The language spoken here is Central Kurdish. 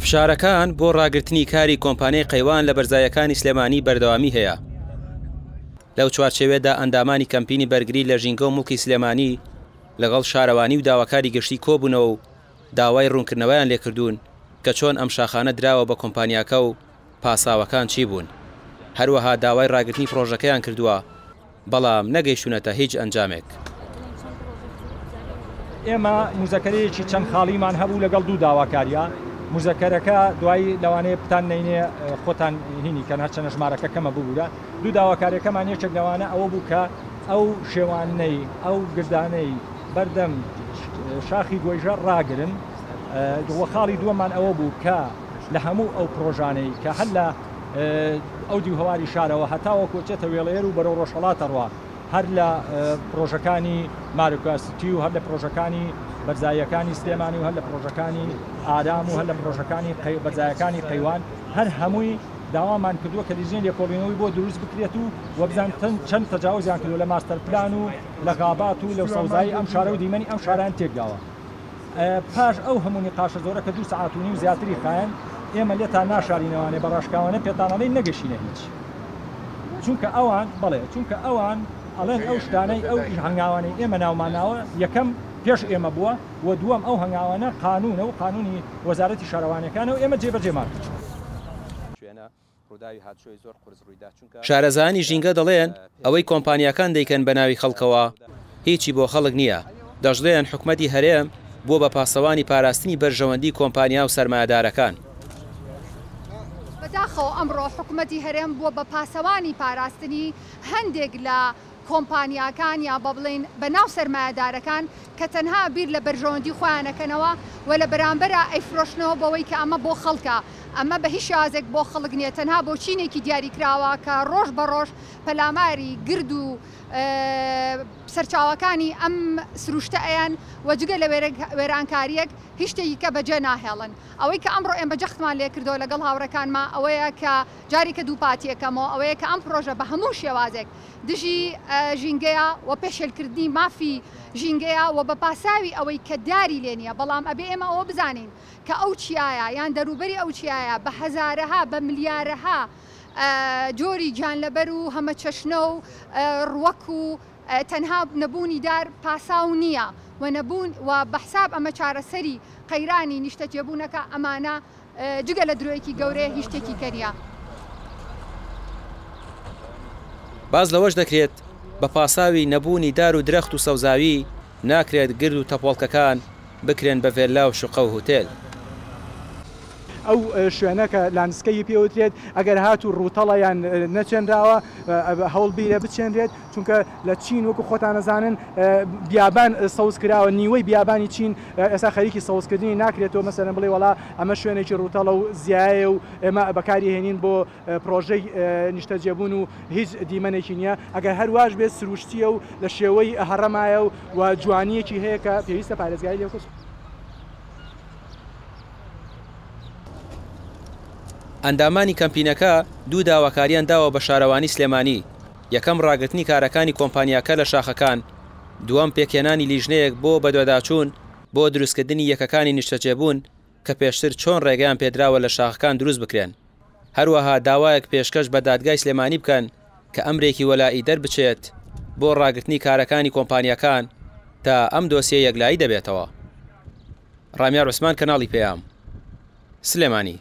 فشارەکان بۆ ڕاگررتنی کاری کۆمپانیای قەیوان لە بەرزایەکانی سلێمانی بەردەوامی هەیە. لەو چوارچێوێدا ئەندامانی کەمپینی بەرگری لە ژینگە و مڵکی سلێمانی لەگەڵ شارەوانی و داواکاری گشتی کۆبوونەوە و داوای ڕوونکردنەوەیان لێکردوون کە چۆن ئەم شاخانە دراوە بە کۆمپانیاکە و پاساوەکان چی بوون. هەروەها داوای ڕاگررتنی پرۆژەکەیان کردووە، بەڵام نەگەیشتونەتە هیچ ئەنجامێک. ئێمە مزەکەرەیەکی چەند خاڵیمان هەبوو لەگەڵ دوو داواکاریە. مزەکەرەکە دوایی لەوانەیە پتان نینێ خۆتان هینی کە هەرچەنە ژمارەکە کەمە ببوورە. دوو داواکاریەکەمان یەکێک لەوانە ئەوە بوو کە ئەو شێوانەی ئەو گردانەی بەردەم شاخی گۆیژە ڕاگرن. خاڵی دووەمان ئەوە بوو کە لە هەموو ئەو پرۆژانەی کە هەر لە ئەو دیوهەواری شارەوە هەتاوە کۆچێتە وێڵەیەر و بەرەو ڕۆژهەڵاتە ڕوا، هەر لە پرۆژەکانی ماروکاستی و هەر لە پرۆژەکانی بەرزایەکانی سلێمانی و هەر لە پرۆژەکانی ئارام و هەر لە پرۆژەکانی بەرزایەکانی قەیوان هەر هەمووی داوامان کردووە کە لیژنەی لێکۆڵینەوەی بۆ دروست بکرێت و وەبزان چەند تەجاوزیان کردو لە ماستەر پلان و لە غابات و لە سەوزایی ئەم شارە و دیمەنی ئەم شاران تێکداوە. پاش ئەو هەموو نیقاشە زۆرە کە 2 ساعات و نیم زیاتری خایەن ئێمە لێتان ناشارینەوانێ بە ڕاشکاوانە پێتانەڵی نەگەشینە هیچ، چونکە ئەوان بەڵێ چونکە ئەوان ئەڵێن ئەو شتانەی ئەو هەنگاوانەی ئێمە ناوماناوە یەکەم پێش ئێمە بووە و دووەم ئەو هەنگاوانە قانونە و قانونی وەزارەتی شارەوانەکانە و ئێمە جێبەجێمان کرد. شارەزانی ژینگە دەڵێن ئەوەی کۆمپانیاکان دەیکەن بە ناوی خەڵکەوە هیچی بۆ خەڵک نییە. دەژڵێن حکومەتی هەرێم بۆ بە پاسەوانی پاراستنی بەرژەوەندی کۆمپانیا و سەرمایەدارەکان. بەداخەوە ئەمڕۆ حکومەتی هەرێم بووە بە پاسەوانی پاراستنی هەندێک لە کۆمپانیاکان یا بە بڵێن بەناو سەرمایەدارەکان کە تەنها بیر لە بەرژەوەندی خۆیانەکەنەوە و لە بەرامبەرە ئەیفرۆشنەوە بەوەی کە ئەمە بۆ خەڵکە، ئەمە بە هیچ شازێک بۆ خەڵک نییە، تەنها بۆ چینێکی دیاریکراوە کە ڕۆژ بە ڕۆژ پەلاماری گرد و سەرچاوەکانی ئەم سروشتە ئەیان وەجگە لە وێرانکاریەک هیچ شتێکی کە بەجێ ناهێڵن. ئەوەی کە ئەمڕۆ ئێمە جەختمان لێ کردەوە لەگەڵ هاوڕەکانمان ئەوەیە کە جارێکە دووپاتیەکەمەوە ئەوەیە کە ئەم پرۆژە بە هەموو شێوازێک دژی ژینگەیە و پێشێلکردنی مافی ژینگەیە و بە پاساوی ئەوەی کە داری لێ نییە، بەڵام ئەبێ ئێمە ئەوە بزانین کە ئەو چیایە یان دەروبەری ئەو چیایە بە هەزارەها بە ملیارەها جۆری گیانلەبەر و هەمە چەشنە و ڕوەک و تەنها نەبوونی دار پاساو نییە و نەبوون و بەحساب ئەمە چارەسەری قەیرانی نیشتە جێبوونەکە ئەمانە جگە لە درۆیەکی گەورەیە هیچ شتێکی کەریە. باز لەوەش دەکرێت بە پاساوی نەبوونی دار و درەخت و سەوزاوی ناکرێت گرد و تەپۆڵکەکان بکرێن بە ڤێلا و شوقە و هوتێل. ئەو شوێنەکە لانسکەی پێوترێت ئەگەر هات و ڕووتەڵەیان نەچێنراوە هەوڵ بیرە بچێنرێت، چونکە لە چین وەکو خۆتان نەزانن بیابان سەوز کراوە، نیوەی بیابانی چین ئێستا خەریکی سەوزکردنی ناکرێتەوە. مەسەرەن بڵێ وڵا ئەمە شوێنێکی ڕووتەڵە و زیایە و ئێمە بەکاری هێنین بۆ پرۆژەی نیشتە جێبوون و هیچ دیمەنێکی نییە. ئەگەر هەرواش بێت سروشتیە و لە شێوەی هەڕەمایە و جوانیەکی هەیە کە پێویستە پارێزگای لێکۆس. ئەندامانی کەمپینەکە دوو داواکاریان داوە بە شارەوانی سلێمانی. یەکەم ڕاگررتنی کارەکانی کۆمپانیاکە لە شاخەکان، دووەم پێکێنانی لیژنەیەک بۆ بەدواداچوون بۆ دروستکردنی یەکەکانی نیشتەجێبوون کە پێشتر چۆن ڕێگەیان پێدراوە لە شاخەکان دروست بکرێن. هەروەها داوایەک پێشکەش بە دادگای سلێمانی بکەن کە ئەمرێکی وەلایی دەربچێت بۆ ڕاگررتنی کارەکانی کۆمپانیاکان تا ئەم دۆسیە یەکلایی دەبێتەوە. ڕامیار عوسمان، کەناڵی پێیام، سلێمانی.